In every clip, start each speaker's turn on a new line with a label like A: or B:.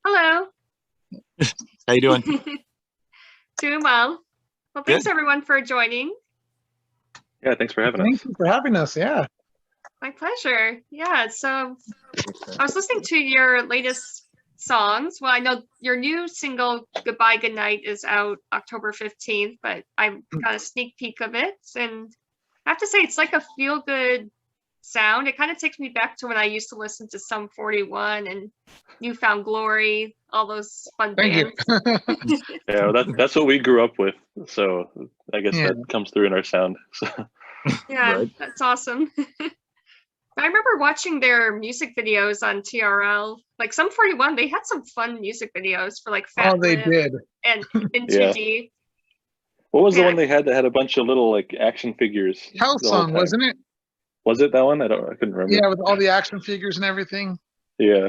A: Hello.
B: How you doing?
A: Doing well. Well,
B: Good.
A: thanks everyone for joining.
C: Yeah, thanks for having us.
D: Thank you for having us. Yeah.
A: My pleasure. Yeah, so I was listening to your latest songs. Well, I know your new single, Goodbye, Goodnight, is out October 15th, but I got a sneak peek of it. And I have to say, it's like a feel-good sound. It kind of takes me back to when I used to listen to Sum 41 and New Found Glory, all those fun
D: Thank you.
A: bands.
C: Yeah, well, that's what we grew up with, so I guess
D: Yeah.
C: that comes through in our sound. So,
A: Yeah,
B: Right.
A: that's awesome. I remember watching their music videos on TRL. Like Sum 41, they had some fun music videos for like Fat
D: Oh, they
A: Lip
D: did.
A: and In
C: Yeah.
A: Too Deep.
C: what was the
A: Yeah.
C: one they had that had a bunch of little like action figures?
D: Health
C: the whole
D: song,
C: time?
D: wasn't it?
C: Was it that one? I couldn't remember.
D: Yeah, with all the action figures and everything.
C: Yeah.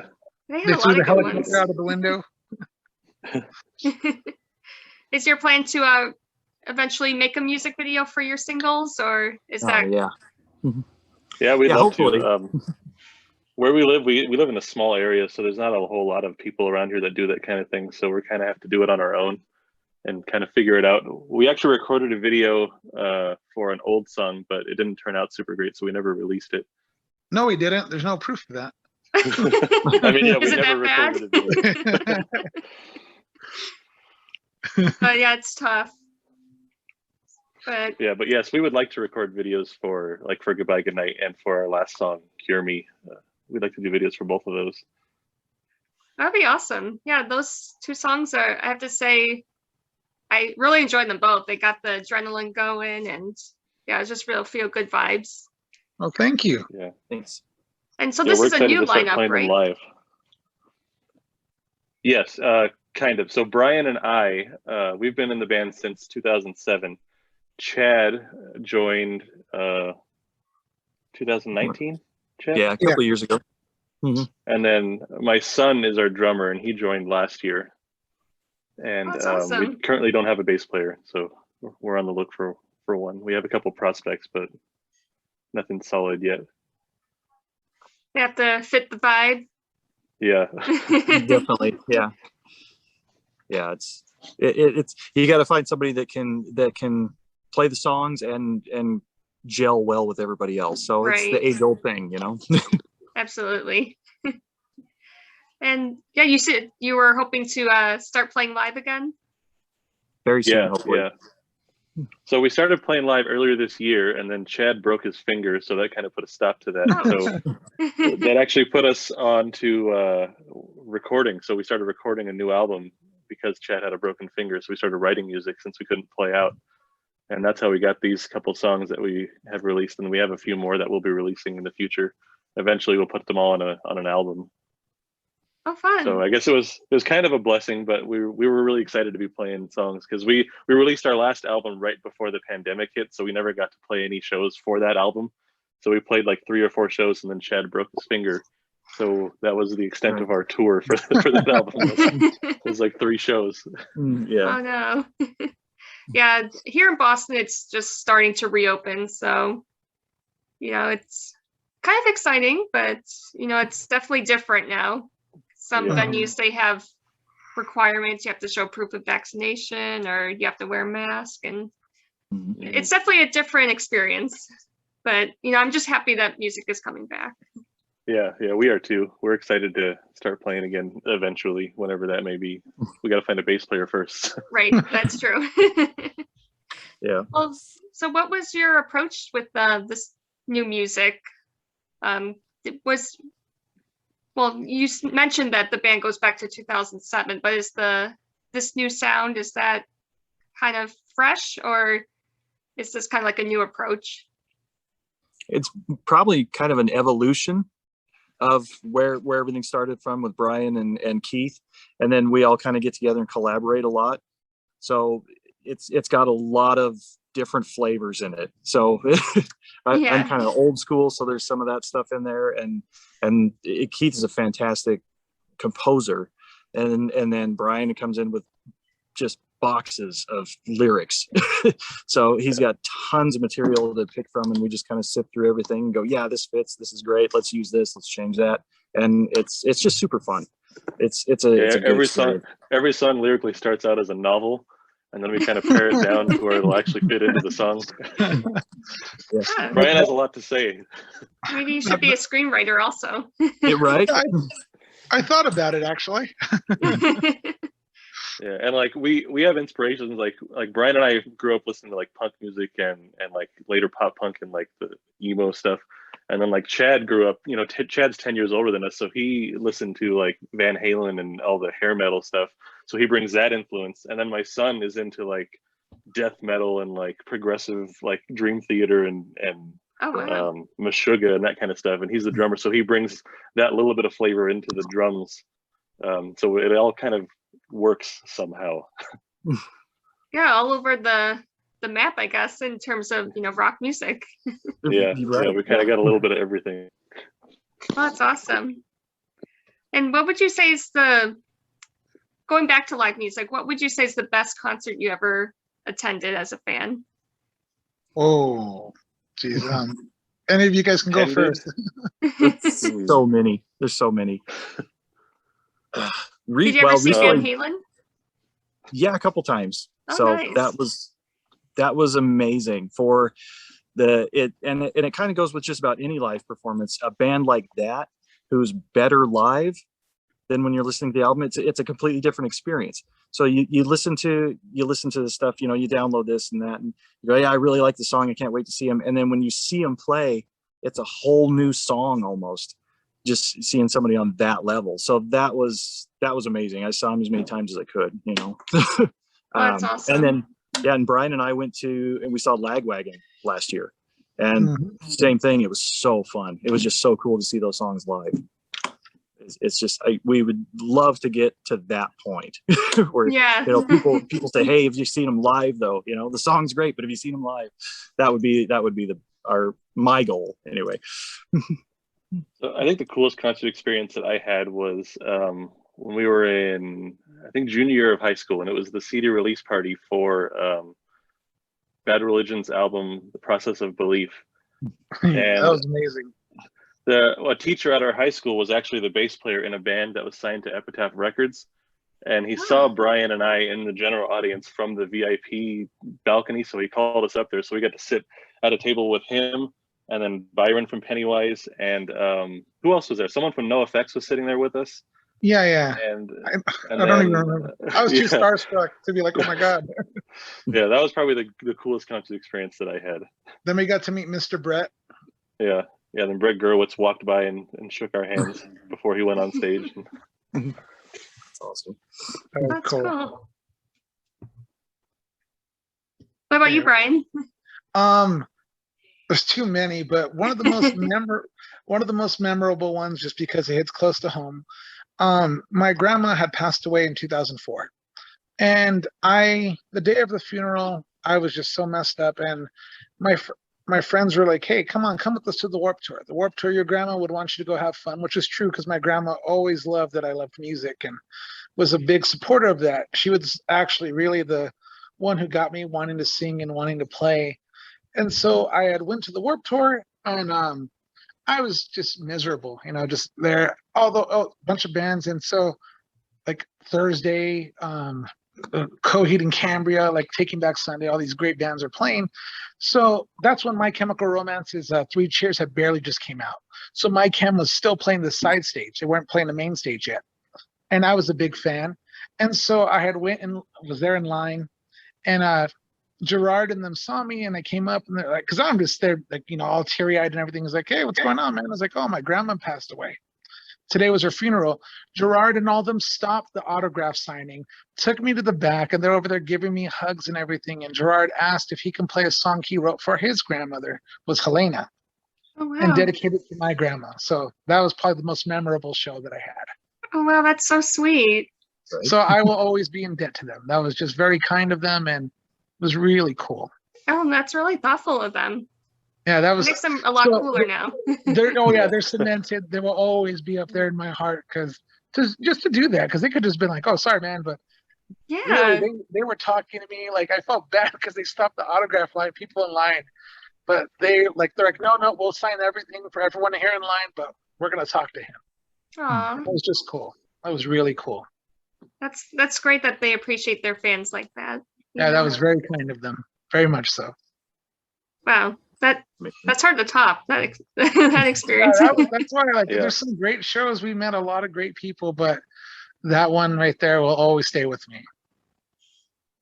A: They had
D: They
A: a
D: threw
A: lot
D: the
A: of good
D: helicopter
A: ones.
D: out of the window.
A: Is your plan to eventually make a music video for your singles, or is
B: Oh
A: that
B: yeah.
C: Yeah, we'd
B: Yeah,
C: love
B: hopefully.
C: to. Where we live, we live in a small area, so there's not a whole lot of people around here that do that kind of thing. So we kind of have to do it on our own and kind of figure it out. We actually recorded a video for an old song, but it didn't turn out super great, so we never released it.
D: No, we didn't. There's no proof of that.
C: I mean, yeah, we
A: Is it
C: never
A: that
C: recorded a video.
A: but yeah, it's tough. But
C: Yeah, but yes, we would like to record videos for Goodbye Goodnight and for our last song, Cure Me. We'd like to do videos for both of those.
A: that'd be awesome. Yeah, those two songs are, I have to say, I really enjoyed them both. They got the adrenaline going, and yeah, it's just real feel good vibes.
D: Oh, thank you.
C: Yeah.
B: Thanks.
A: And so
C: Yeah,
A: this
C: we're
A: is a
C: excited
A: new
C: to start
A: lineup,
C: playing them
A: right?
C: live. Yes, kind of. So Brian and I, we've been in the band since 2007. Chad joined 2019. Chad?
B: Yeah, a couple of years ago. Mhm.
C: And then my son is our drummer, and he joined last year. And
A: That's
C: we
A: awesome.
C: currently don't have a bass player, so we're on the look for one. We have a couple prospects, but nothing solid yet.
A: They have to fit the vibe.
C: Yeah.
B: Definitely. Yeah. Yeah. It's you got to find somebody that can play the songs and gel well with everybody else. So it's
A: Right.
B: the age-old thing, you know.
A: Absolutely. And yeah, you said you were hoping to start playing live again.
B: Very soon,
C: Yeah,
B: hopefully.
C: yeah. So we started playing live earlier this year, and then Chad broke his finger, so that kind of put a stop to that. So that actually put us on to recording. So we started recording a new album because Chad had a broken finger. So we started writing music since we couldn't play out. And that's how we got these couple songs that we have released, and we have a few more that we'll be releasing in the future. Eventually, we'll put them all on an album.
A: Oh, fun.
C: So I guess it was kind of a blessing, but we were really excited to be playing songs because we released our last album right before the pandemic hit, so we never got to play any shows for that album. So we played like 3 or 4 shows, and then Chad broke his finger. So that was the extent of our tour for that album. It was like 3 shows.
B: Yeah.
A: Oh no. Yeah, here in Boston, it's just starting to reopen. So, it's kind of exciting, but it's definitely different now. Some
C: Yeah.
A: venues, they have requirements. You have to show proof of vaccination, or you have to wear a mask, and it's definitely a different experience. But I'm just happy that music is coming back.
C: Yeah, we are too. We're excited to start playing again eventually, whenever that may be. We got to find a bass player first.
A: Right, that's true.
B: Yeah.
A: Well, so what was your approach with this new music? You mentioned that the band goes back to 2007, but this new sound, is that kind of fresh, or is this kind of like a new approach?
B: It's probably kind of an evolution of where everything started from with Brian and Keith, and then we all kind of get together and collaborate a lot. So it's got a lot of different flavors in it. So I'm kind of old school, so there's some of that stuff in there, and Keith is a fantastic composer, and then Brian comes in with just boxes of lyrics. So he's got tons of material to pick from, and we just kind of sift through everything and go, yeah, this fits, this is great, let's use this, let's change that. And it's just super fun. It's a good
C: every
B: experience.
C: song lyrically starts out as a novel, and then we kind of pare it down to where it'll actually fit into the song.
A: Yeah,
C: Brian has a lot to say.
A: maybe you should be a screenwriter also.
B: Right?
D: I thought about it actually.
C: Yeah, and like we have inspirations. Like Brian and I grew up listening to like punk music and like later pop punk and like the emo stuff. And then like Chad grew up, you know, Chad's 10 years older than us, so he listened to like Van Halen and all the hair metal stuff. So he brings that influence. And then my son is into like death metal and like progressive like Dream Theater and
A: Oh wow.
C: Meshuggah and that kind of stuff. And he's the drummer, so he brings that little bit of flavor into the drums. So it all kind of works somehow.
A: Yeah, all over the map, I guess, in terms of, you know, rock music.
C: Yeah,
B: Right.
C: yeah, we kind of got a little bit of everything.
A: Well, that's awesome. And what would you say is going back to live music, what would you say is the best concert you ever attended as a fan?
D: Oh, geez. Any of you guys can go
C: Attended?
D: first.
B: So many. There's so many.
A: Did you ever see Van
B: recently,
A: Halen?
B: yeah, a couple times.
A: Oh,
B: So
A: nice.
B: that was amazing for it kind of goes with just about any live performance. A band like that who's better live than when you're listening to the album, it's a completely different experience. So you listen to the stuff, you know, you download this and that, and you go, yeah, I really like the song, I can't wait to see him. And then when you see him play, it's a whole new song almost, just seeing somebody on that level. So that was amazing. I saw him as many times as I could, you know.
A: Oh, that's awesome.
B: And then and Brian and I we saw Lagwagon last year, and same thing. It was so fun. It was just so cool to see those songs live. It's just we would love to get to that point where
A: Yeah.
B: you know people say, hey, have you seen them live though? You know, the song's great, but have you seen them live? That would be my goal anyway.
C: So I think the coolest concert experience that I had was when we were in, I think, junior year of high school, and it was the CD release party for Bad Religion's album, The Process of Belief. And
D: That was amazing.
C: a teacher at our high school was actually the bass player in a band that was signed to Epitaph Records. And he saw Brian and I in the general audience from the VIP balcony. So he called us up there. So we got to sit at a table with him, and then Byron from Pennywise, and who else was there? Someone from NoFX was sitting there with us.
D: Yeah.
C: And
D: I don't even remember. I was too starstruck to be like, oh my God.
C: Yeah, that was probably the coolest concert experience that I had.
D: Then we got to meet Mr. Brett.
C: Yeah. Then Brett Gurwitz walked by and shook our hands before he went on stage.
B: That's awesome.
A: That's cool. What about you, Brian?
D: There's too many, but one of the most memorable ones, just because it hits close to home. My grandma had passed away in 2004, and the day of the funeral, I was just so messed up, and my friends were like, hey, come with us to the Warped Tour. The Warped Tour, your grandma would want you to go have fun, which is true, because my grandma always loved that I loved music and was a big supporter of that. She was actually really the one who got me wanting to sing and wanting to play. And so I had went to the Warped Tour, and I was just miserable, you know, just there, although a bunch of bands. And so like Thursday, Coheed and Cambria, like Taking Back Sunday, all these great bands are playing. So that's when My Chemical Romance's Three Cheers had barely just came out. So My Chem was still playing the side stage. They weren't playing the main stage yet. And I was a big fan. And so I had went and was there in line, and Gerard and them saw me, and I came up, and they're like, because I'm just there, like, you know, all teary-eyed and everything. Is like, hey, what's going on, man? I was like, oh, my grandma passed away. Today was her funeral. Gerard and all them stopped the autograph signing, took me to the back, and they're over there giving me hugs and everything. And Gerard asked if he can play a song he wrote for his grandmother, was Helena, and dedicated to my grandma. So that was probably the most memorable show that I had.
A: Oh, wow, that's so sweet.
D: So I will always be in debt to them. That was just very kind of them, and was really cool.
A: Oh, that's really thoughtful of them.
D: Yeah, that was.
A: It makes them a lot cooler now.
D: They're cemented. They will always be up there in my heart, because just to do that, because they could just been like, oh, sorry, man, but
A: yeah,
D: really, they were talking to me, like, I felt bad because they stopped the autograph line, people in line, but they're like, no, we'll sign everything for everyone here in line, but we're gonna talk to him.
A: Aww.
D: It was just cool. That was really cool.
A: That's great that they appreciate their fans like that.
D: Yeah, that was very kind of them. Very much so.
A: Wow, that's hard to top that that
D: Yeah,
A: experience.
D: that's why
C: Yeah.
D: there's some great shows. We met a lot of great people, but that one right there will always stay with me.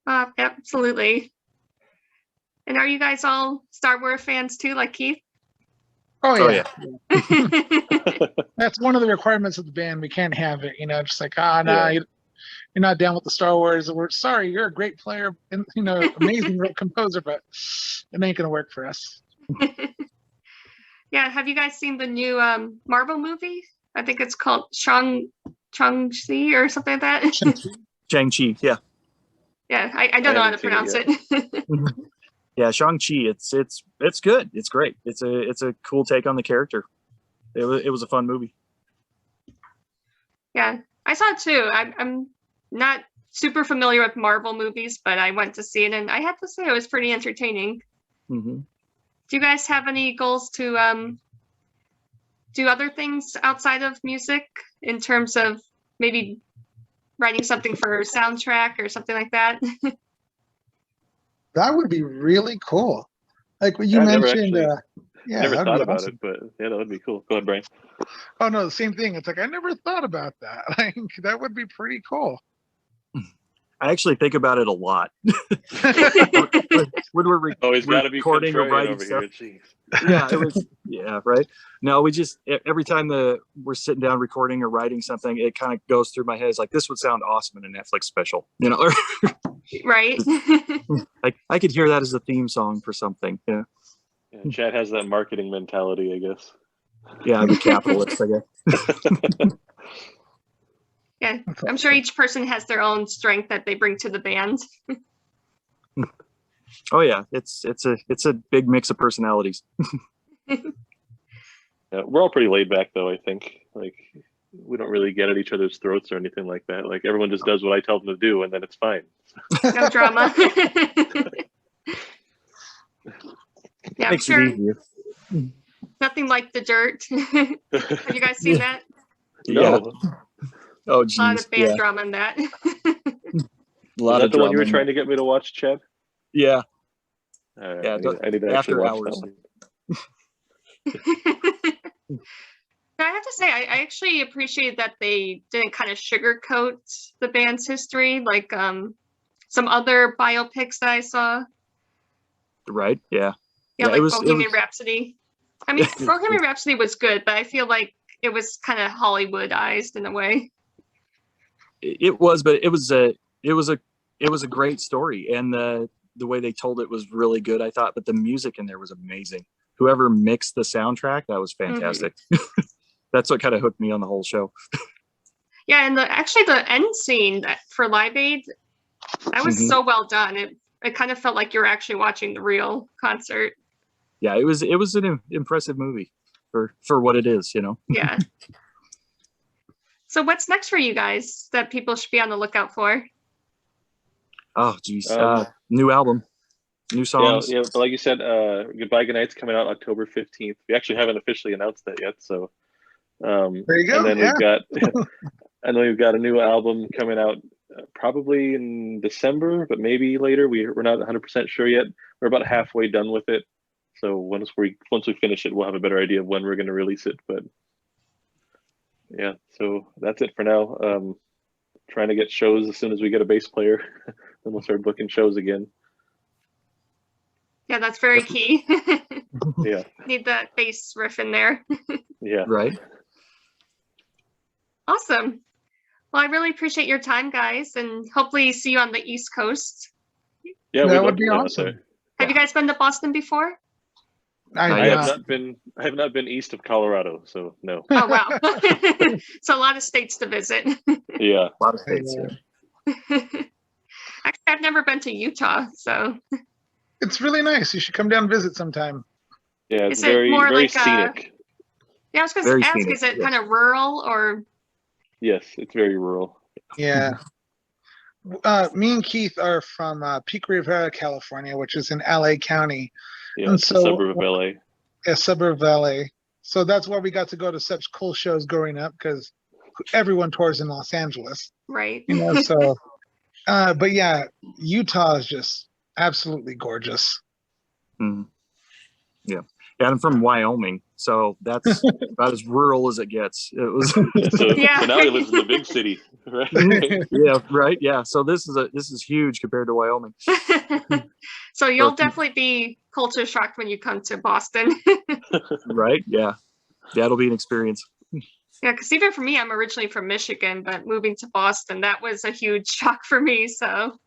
A: Absolutely. And are you guys all Star Wars fans too, like Keith?
D: Oh
B: Oh,
D: yeah.
B: yeah.
D: That's one of the requirements of the band. We can't have it, just like, no,
C: Yeah.
D: you're not down with the Star Wars. We're sorry, you're a great player and amazing composer, but it ain't gonna work for us.
A: Yeah, have you guys seen the new Marvel movie? I think it's called Shang-Chi or something like that.
B: Shang-Chi, yeah.
A: Yeah, I don't know how to
C: haven't seen
A: pronounce
C: it
A: it.
B: Yeah, Shang-Chi, it's good. It's great. It's a cool take on the character. It was a fun movie.
A: Yeah, I saw it too. I'm not super familiar with Marvel movies, but I went to see it and I have to say it was pretty entertaining.
B: Hmm.
A: Do you guys have any goals to do other things outside of music in terms of maybe writing something for a soundtrack or something like that?
D: That would be really cool. Like what you
C: I've never
D: mentioned,
C: actually-
D: yeah,
C: Never
D: that'd
C: thought
D: be
C: about
D: awesome.
C: it, but yeah, that would be cool. Go ahead, Brian.
D: Oh no, the same thing. It's like I never thought about that. Like that would be pretty cool.
B: I actually think about it a lot. When we're
C: Oh, he's got to be
B: recording or
C: contrarian
B: writing
C: over
B: stuff.
C: here. Jeez.
B: Yeah, it was. Yeah, right. No, we just every time we're sitting down recording or writing something, it kind of goes through my head. It's like this would sound awesome in a Netflix special,
A: Right.
B: Like I could hear that as a theme song for something. Yeah,
C: Yeah, Chad has that marketing mentality, I guess.
B: yeah, I'm a capitalist, I guess.
A: Yeah, I'm sure each person has their own strength that they bring to the band.
B: Oh yeah, it's a big mix of personalities.
C: Yeah, we're all pretty laid back, though. I think like we don't really get at each other's throats or anything like that. Like everyone just does what I tell them to do, and then it's fine.
A: No drama. Yeah, I'm
B: Makes it
A: sure
B: easier.
A: nothing like The Dirt. Have you guys seen that?
B: Yeah.
C: No,
B: Oh
A: A lot
B: geez.
A: of band
B: Yeah.
A: drama in that.
B: A
C: was
B: lot
C: that
B: of
C: the one you were
B: drama.
C: trying to get me to watch, Chad?
B: Yeah.
C: All right,
B: Yeah,
C: I need to actually
B: after
C: watch
B: hours.
C: that one.
A: I have to say, I actually appreciate that they didn't kind of sugarcoat the band's history like some other biopics that I saw.
B: Right. Yeah.
A: Yeah,
B: Yeah,
A: like
B: it was-
A: Bohemian Rhapsody. I mean, Bohemian Rhapsody was good, but I feel like it was kind of Hollywoodized in a way.
B: It was, but it was a great story, and the way they told it was really good, I thought. But the music in there was amazing. Whoever mixed the soundtrack, that was fantastic. That's what kind of hooked me on the whole show.
A: Yeah, and actually the end scene for Live Aid, that was
B: Mhm.
A: so well done. It kind of felt like you're actually watching the real concert.
B: Yeah, it was an impressive movie for what it is.
A: Yeah. So what's next for you guys that people should be on the lookout for?
B: Oh geez,
C: Um,
B: new album, new
C: Yeah,
B: songs.
C: yeah, but like you said, Goodbye Goodnight's coming out October 15th. We actually haven't officially announced that yet, so
D: There you go.
C: and then
D: Yeah.
C: we've got and then we've got a new album coming out probably in December, but maybe later. We're not 100% sure yet. We're about halfway done with it. So once we finish it, we'll have a better idea of when we're going to release it. But yeah, so that's it for now. Trying to get shows as soon as we get a bass player, then we'll start booking shows again.
A: Yeah, that's very key.
C: Yeah,
A: Need that bass riff in there.
C: yeah.
B: Right.
A: Awesome. Well, I really appreciate your time, guys, and hopefully see you on the East Coast.
C: Yeah,
D: That
C: we'd
D: would
C: love to
D: be
C: play out
D: awesome.
C: there.
A: Have you guys been to Boston before?
C: I
B: Yeah.
C: have not been east of Colorado, so no.
A: Oh, wow. So a lot of states to visit.
C: Yeah,
B: A lot of states. Yeah.
A: Actually, I've never been to Utah, so
D: It's really nice. You should come down and visit sometime.
C: yeah, it's
A: Is it
C: very
A: more
C: very
A: like
C: scenic.
A: yeah, I was going
B: Very
A: to ask,
B: scenic,
A: is it
B: yeah.
A: kind of rural or?
C: Yes, it's very rural.
D: Yeah. Me and Keith are from Pico Rivera, California, which is in LA County,
C: Yeah,
D: And
C: it's a
D: so-
C: suburb of LA.
D: a suburb of LA. So that's why we got to go to such cool shows growing up because everyone tours in Los Angeles,
A: Right.
D: you know. So, but yeah, Utah is just absolutely gorgeous.
B: Mm. Yeah. Yeah, I'm from Wyoming, so that's about as rural as it gets. It was.
C: So
A: Yeah.
C: now he lives in the big city, right?
B: Yeah, right. Yeah, so this is huge compared to Wyoming.
A: So you'll definitely be culture shocked when you come to Boston.
B: Right? Yeah, that'll be an experience.
A: Yeah, because even for me, I'm originally from Michigan, but moving to Boston, that was a huge shock for me. So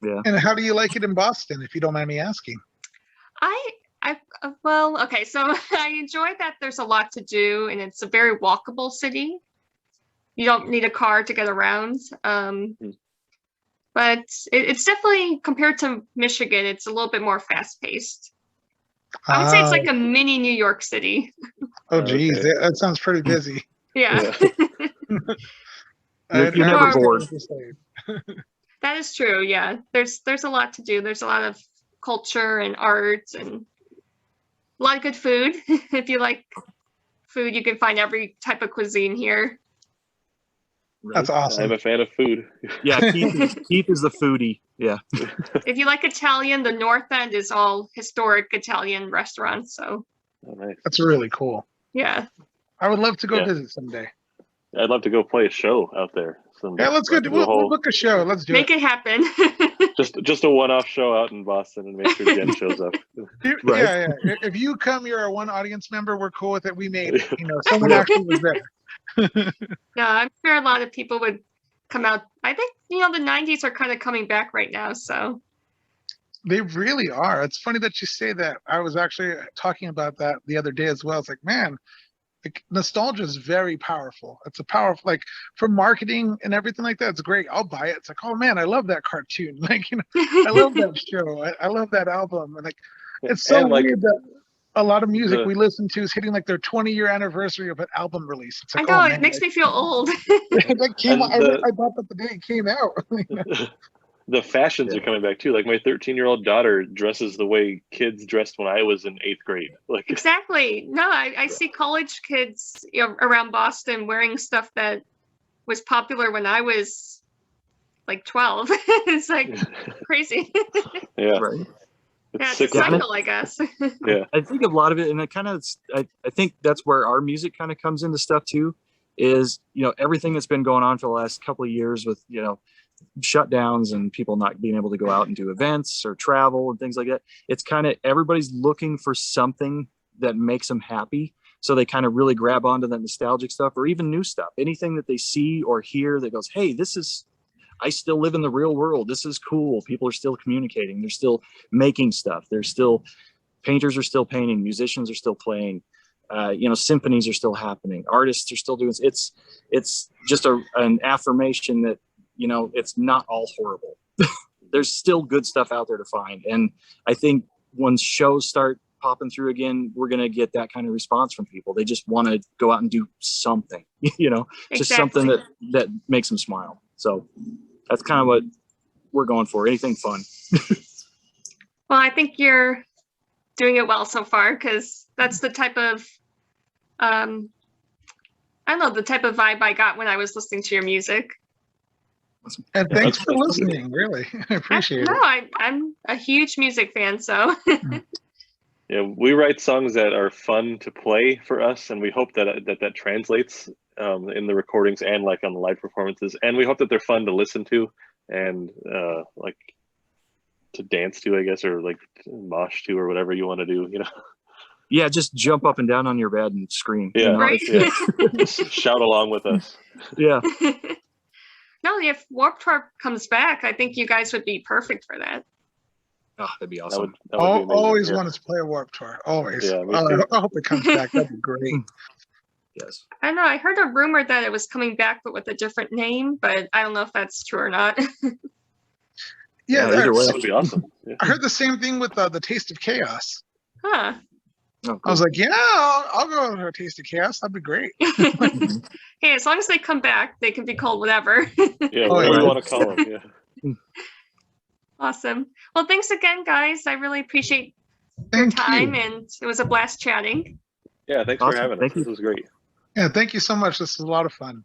B: Yeah.
D: And how do you like it in Boston, if you don't mind me asking?
A: well, okay, so I enjoy that there's a lot to do and it's a very walkable city. You don't need a car to get around. But it's definitely, compared to Michigan, it's a little bit more fast paced. I would say it's like a mini New York City.
D: Oh, geez,
C: Okay.
D: that sounds pretty busy.
A: Yeah.
B: You're never bored.
A: That is true. Yeah. There's a lot to do. There's a lot of culture and art and a lot of good food. If you like food, you can find every type of cuisine here.
D: That's awesome.
C: I'm a fan of food.
B: Yeah, Keith is the foodie. Yeah.
A: If you like Italian, the North End is all historic Italian restaurants. So
C: Oh, nice.
D: That's really cool.
A: yeah.
D: I would love to go
C: Yeah.
D: visit someday.
C: I'd love to go play a show out there someday.
D: Yeah, let's go. We'll book a show. Let's do
A: Make
D: it.
A: it happen.
C: Just a one-off show out in Boston and make sure Jen shows up.
B: Right.
D: Yeah, yeah. If you come, you're our one audience member. We're cool with it. We made it. You know, someone actually was there.
A: No, I'm sure a lot of people would come out. I think, the 90s are kind of coming back right now. So
D: They really are. It's funny that you say that. I was actually talking about that the other day as well. It's like, man, like, nostalgia is very powerful. It's a powerful, like, for marketing and everything like that. It's great. I'll buy it. It's like, oh man, I love that cartoon. Like, I love that show. I love that album. And like, it's so
C: And, like,
D: weird that a lot of music we listen to is hitting like their 20-year anniversary of an album release. It's
A: I
D: like,
A: know,
D: oh
A: it
D: man,
A: makes me feel old.
D: that came out,
C: And
D: I bought that the day it came out.
C: The fashions are coming back too. Like my 13-year-old daughter dresses the way kids dressed when I was in 8th grade. Like
A: Exactly. No, I see college kids around Boston wearing stuff that was popular when I was like 12. It's like crazy.
C: yeah,
B: Right.
A: Yeah, it's a
C: sick.
A: cycle, I guess.
C: Yeah,
B: I think a lot of it, and it kind of, I think that's where our music kind of comes into stuff too, is, everything that's been going on for the last couple of years with, shutdowns and people not being able to go out and do events or travel and things like that. It's kind of, everybody's looking for something that makes them happy. So they kind of really grab onto that nostalgic stuff or even new stuff, anything that they see or hear that goes, hey, I still live in the real world. This is cool. People are still communicating. They're still making stuff. Painters are still painting. Musicians are still playing. Symphonies are still happening. Artists are still doing. It's just an affirmation that, it's not all horrible. There's still good stuff out there to find. And I think when shows start popping through again, we're going to get that kind of response from people. They just want to go out and do something, just something that makes them smile. So that's kind of what we're going for. Anything fun.
A: Well, I think you're doing it well so far, because that's the type of, I don't know, the type of vibe I got when I was listening to your music.
D: And thanks for listening. Really, I appreciate
A: No,
D: it.
A: I'm a huge music fan, so.
C: yeah. We write songs that are fun to play for us, and we hope that translates in the recordings and like on the live performances. And we hope that they're fun to listen to and like to dance to, I guess, or like mosh to, or whatever you want to do.
B: Yeah, just jump up and down on your bed and scream.
C: Yeah,
A: Right?
C: yeah. Just shout along with us.
B: Yeah.
A: No, if Warped Tour comes back, I think you guys would be perfect for that.
B: Oh, that'd be awesome.
C: That would be amazing.
D: Always
C: Yeah.
D: wanted to play a Warped Tour. Always.
C: Yeah, me too.
D: I hope it comes back. That'd be great.
B: Yes.
A: I don't know. I heard a rumor that it was coming back, but with a different name, but I don't know if that's true or not.
D: Yeah,
B: either way.
C: That would be awesome. Yeah.
D: I heard the same thing with the Taste of Chaos.
A: Huh.
B: Oh, cool.
D: I was like, yeah, I'll go to a Taste of Chaos. That'd be great.
A: Hey, as long as they come back, they can be called whatever.
C: Yeah,
D: Oh,
C: whatever
D: yeah.
C: you want to call them. Yeah.
A: Awesome. Well, thanks again, guys. I really appreciate your
D: Thank
A: time,
D: you.
A: and it was a blast chatting.
C: Yeah, thanks
B: Awesome.
C: for having us.
B: Thank you.
C: This was great.
D: Yeah, thank you so much. This is a lot of fun.